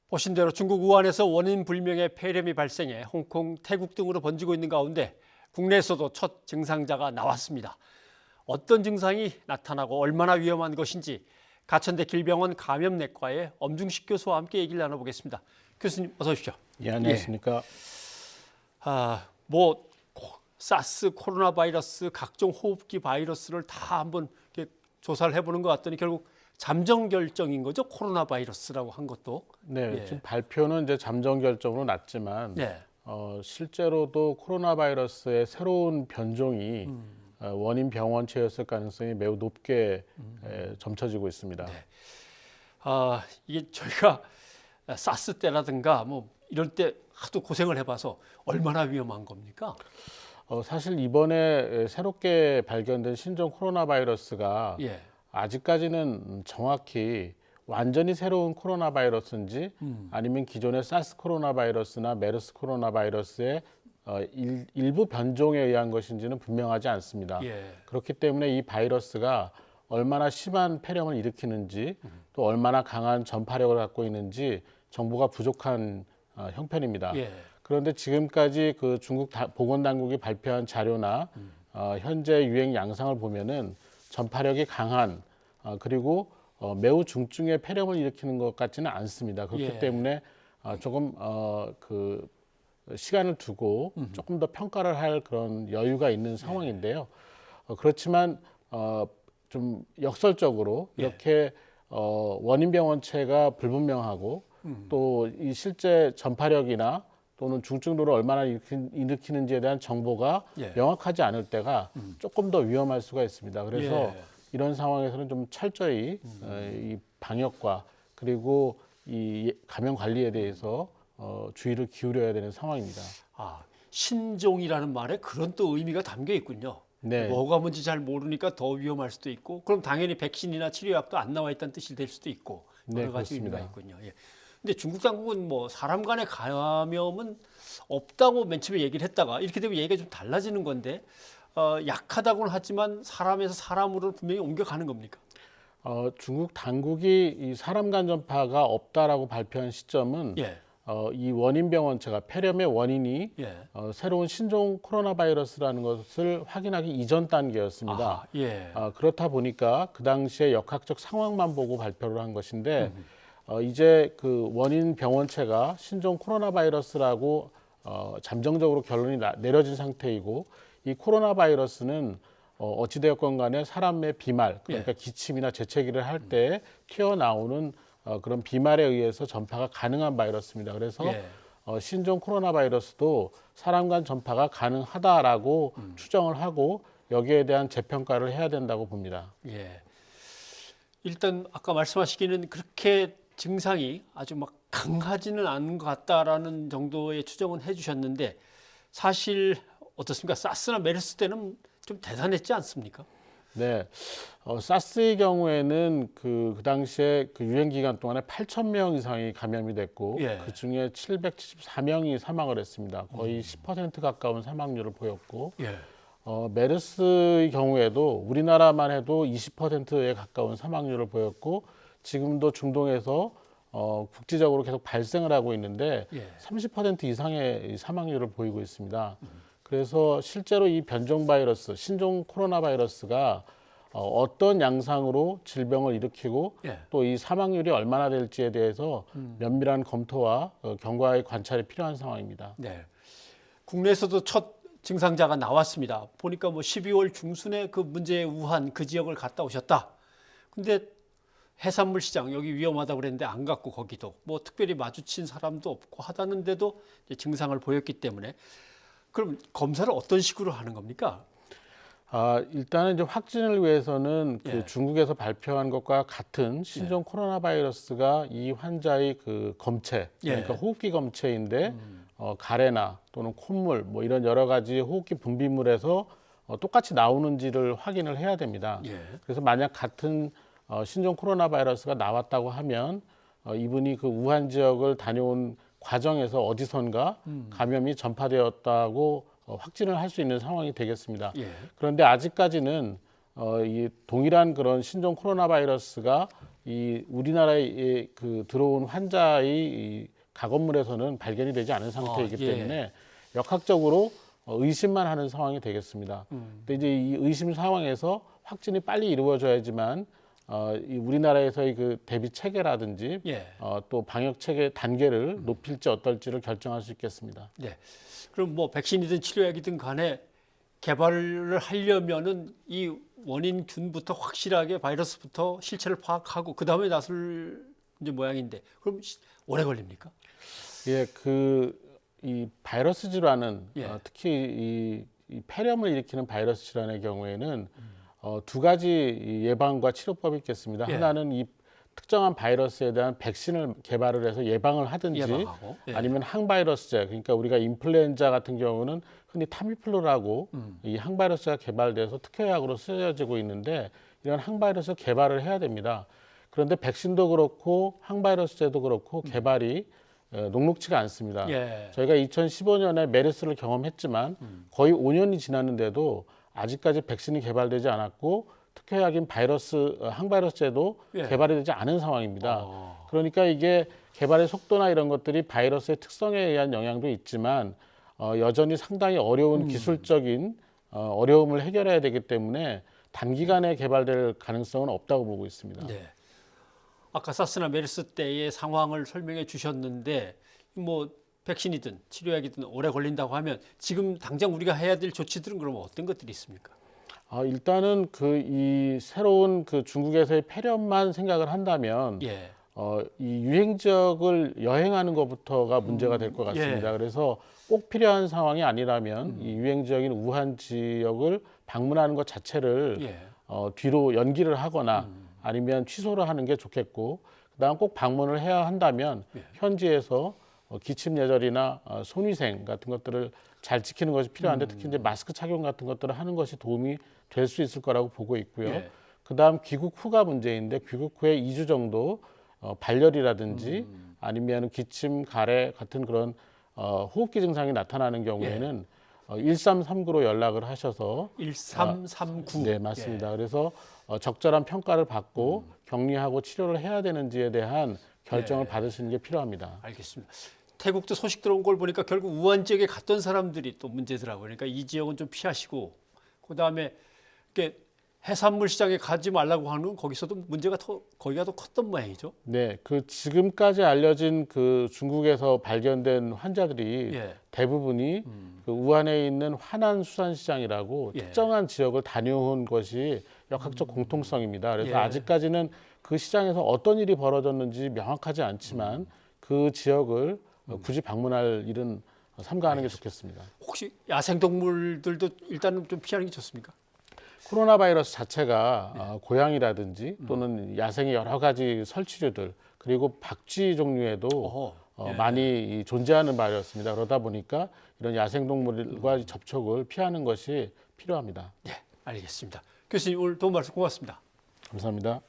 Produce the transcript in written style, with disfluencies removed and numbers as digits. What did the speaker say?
보신 대로 중국 우한에서 원인 불명의 폐렴이 발생해 홍콩, 태국 등으로 번지고 있는 가운데 국내에서도 첫 증상자가 나왔습니다. 어떤 증상이 나타나고 얼마나 위험한 것인지 가천대 길병원 감염내과의 엄중식 교수와 함께 얘기를 나눠보겠습니다. 교수님 어서 오십시오. 예, 안녕하십니까. 사스, 코로나 바이러스, 각종 호흡기 바이러스를 다 한번 이렇게 조사를 해보는 것 같더니 결국 잠정 결정인 거죠. 코로나 바이러스라고 한 것도. 네, 예. 지금 발표는 이제 잠정 결정으로 났지만 네. 실제로도 코로나 바이러스의 새로운 변종이 원인 병원체였을 가능성이 매우 높게 점쳐지고 있습니다. 네. 이게 저희가 사스 때라든가 뭐 이럴 때 하도 고생을 해봐서 얼마나 위험한 겁니까? 사실 이번에 새롭게 발견된 신종 코로나 바이러스가 예. 아직까지는 정확히 완전히 새로운 코로나 바이러스인지 아니면 기존의 사스 코로나 바이러스나 메르스 코로나 바이러스의 일부 변종에 의한 것인지는 분명하지 않습니다. 예. 그렇기 때문에 이 바이러스가 얼마나 심한 폐렴을 일으키는지 또 얼마나 강한 전파력을 갖고 있는지 정보가 부족한 형편입니다. 예. 그런데 지금까지 그 중국 보건당국이 발표한 자료나 현재 유행 양상을 보면은 전파력이 강한 그리고 매우 중증의 폐렴을 일으키는 것 같지는 않습니다. 그렇기 예. 때문에 조금 그 시간을 두고 조금 더 평가를 할 그런 여유가 있는 상황인데요. 그렇지만 좀 역설적으로 이렇게 원인 병원체가 불분명하고 또 이 실제 전파력이나 또는 중증도를 얼마나 일으키는지에 대한 정보가 예. 명확하지 않을 때가 조금 더 위험할 수가 있습니다. 그래서 예. 이런 상황에서는 좀 철저히 이 방역과 그리고 이 감염 관리에 대해서 주의를 기울여야 되는 상황입니다. 신종이라는 말에 그런 또 의미가 담겨 있군요. 네. 뭐가 뭔지 잘 모르니까 더 위험할 수도 있고, 그럼 당연히 백신이나 치료약도 안 나와 있다는 뜻이 될 수도 있고, 네, 여러 가지 그렇습니다. 의미가 있군요. 예. 근데 중국 당국은 뭐 사람 간의 감염은 없다고 맨 처음에 얘기를 했다가 이렇게 되면 얘기가 좀 달라지는 건데, 약하다고는 하지만 사람에서 사람으로 분명히 옮겨가는 겁니까? 중국 당국이 이 사람 간 전파가 없다라고 발표한 시점은 예. 이 원인 병원체가 폐렴의 원인이 예. 새로운 신종 코로나 바이러스라는 것을 확인하기 이전 단계였습니다. 예. 그렇다 보니까 그 당시에 역학적 상황만 보고 발표를 한 것인데 이제 그 원인 병원체가 신종 코로나 바이러스라고 잠정적으로 결론이 내려진 상태이고 이 코로나 바이러스는 어찌되었건 간에 사람의 비말, 그러니까 기침이나 재채기를 할 때 튀어나오는 그런 비말에 의해서 전파가 가능한 바이러스입니다. 그래서 신종 코로나 바이러스도 사람 간 전파가 가능하다라고 추정을 하고 여기에 대한 재평가를 해야 된다고 봅니다. 예. 일단 아까 말씀하시기는 그렇게 증상이 아주 막 강하지는 않은 것 같다라는 정도의 추정은 해주셨는데 사실 어떻습니까? 사스나 메르스 때는 좀 대단했지 않습니까? 네, 사스의 경우에는 그 당시에 그 유행 기간 동안에 8,000명 이상이 감염이 됐고 그 중에 774명이 사망을 했습니다. 거의 10% 가까운 사망률을 보였고 메르스의 경우에도 우리나라만 해도 20%에 가까운 사망률을 보였고 지금도 중동에서 국지적으로 계속 발생을 하고 있는데 30% 이상의 사망률을 보이고 있습니다. 그래서 실제로 이 변종 바이러스, 신종 코로나 바이러스가 어떤 양상으로 질병을 일으키고 또 이 사망률이 얼마나 될지에 대해서 면밀한 검토와 경과의 관찰이 필요한 상황입니다. 네. 국내에서도 첫 증상자가 나왔습니다. 보니까 뭐 12월 중순에 그 문제의 우한 그 지역을 갔다 오셨다. 근데 해산물 시장 여기 위험하다고 그랬는데 안 갔고 거기도 뭐 특별히 마주친 사람도 없고 하다는데도 증상을 보였기 때문에 그럼 검사를 어떤 식으로 하는 겁니까? 일단은 이제 확진을 위해서는 그 중국에서 발표한 것과 같은 신종 코로나 바이러스가 이 환자의 그 검체, 그러니까 호흡기 검체인데 가래나 또는 콧물 뭐 이런 여러 가지 호흡기 분비물에서 똑같이 나오는지를 확인을 해야 됩니다. 그래서 만약 같은 신종 코로나 바이러스가 나왔다고 하면 이분이 그 우한 지역을 다녀온 과정에서 어디선가 감염이 전파되었다고 확진을 할 수 있는 상황이 되겠습니다. 그런데 아직까지는 이 동일한 그런 신종 코로나 바이러스가 이 우리나라에 그 들어온 환자의 이 가건물에서는 발견이 되지 않은 상태이기 때문에 역학적으로 의심만 하는 상황이 되겠습니다. 근데 이제 이 의심 상황에서 확진이 빨리 이루어져야지만 이 우리나라에서의 그 대비 체계라든지 또 방역 체계 단계를 높일지 어떨지를 결정할 수 있겠습니다. 네. 그럼 뭐 백신이든 치료약이든 간에 개발을 하려면은 이 원인균부터 확실하게 바이러스부터 실체를 파악하고 그 다음에 나설 이제 모양인데 그럼 오래 걸립니까? 예, 이 바이러스 질환은 특히 이 폐렴을 일으키는 바이러스 질환의 경우에는 두 가지 예방과 치료법이 있겠습니다. 하나는 이 특정한 바이러스에 대한 백신을 개발을 해서 예방을 하든지 아니면 항바이러스제, 그러니까 우리가 인플루엔자 같은 경우는 흔히 타미플루라고 이 항바이러스가 개발돼서 특효약으로 쓰여지고 있는데 이런 항바이러스 개발을 해야 됩니다. 그런데 백신도 그렇고 항바이러스제도 그렇고 개발이 녹록지가 않습니다. 저희가 2015년에 메르스를 경험했지만 거의 5년이 지났는데도 아직까지 백신이 개발되지 않았고 특효약인 항바이러스제도 개발이 되지 않은 상황입니다. 그러니까 이게 개발의 속도나 이런 것들이 바이러스의 특성에 의한 영향도 있지만 여전히 상당히 어려운 기술적인 어려움을 해결해야 되기 때문에 단기간에 개발될 가능성은 없다고 보고 있습니다. 네. 아까 사스나 메르스 때의 상황을 설명해 주셨는데 뭐 백신이든 치료약이든 오래 걸린다고 하면 지금 당장 우리가 해야 될 조치들은 그럼 어떤 것들이 있습니까? 일단은 이 새로운 중국에서의 폐렴만 생각을 한다면 이 유행 지역을 여행하는 것부터가 문제가 될 것 같습니다. 그래서 꼭 필요한 상황이 아니라면 이 유행 지역인 우한 지역을 방문하는 것 자체를 뒤로 연기를 하거나 아니면 취소를 하는 게 좋겠고, 그다음 꼭 방문을 해야 한다면 현지에서 기침 예절이나 손위생 같은 것들을 잘 지키는 것이 필요한데 특히 이제 마스크 착용 같은 것들을 하는 것이 도움이 될 수 있을 거라고 보고 있고요. 그다음 귀국 후가 문제인데 귀국 후에 2주 정도 발열이라든지 아니면 기침, 가래 같은 그런 호흡기 증상이 나타나는 경우에는 1339로 연락을 하셔서 1339. 네, 맞습니다. 그래서 적절한 평가를 받고 격리하고 치료를 해야 되는지에 대한 결정을 받으시는 게 필요합니다. 알겠습니다. 태국도 소식 들어온 걸 보니까 결국 우한 지역에 갔던 사람들이 또 문제더라고요. 그러니까 이 지역은 좀 피하시고 그다음에 이렇게 해산물 시장에 가지 말라고 하는 거기서도 문제가 거기가 더 컸던 모양이죠. 네, 지금까지 알려진 중국에서 발견된 환자들이 대부분이 우한에 있는 화난 수산시장이라고 특정한 지역을 다녀온 것이 역학적 공통성입니다. 그래서 아직까지는 그 시장에서 어떤 일이 벌어졌는지 명확하지 않지만 그 지역을 굳이 방문할 일은 삼가하는 게 좋겠습니다. 혹시 야생동물들도 일단은 좀 피하는 게 좋습니까? 코로나 바이러스 자체가 고양이라든지 또는 야생의 여러 가지 설치류들 그리고 박쥐 종류에도 많이 존재하는 바이러스입니다. 그러다 보니까 이런 야생동물과 접촉을 피하는 것이 필요합니다. 네, 알겠습니다. 교수님 오늘 도움 말씀 고맙습니다. 감사합니다.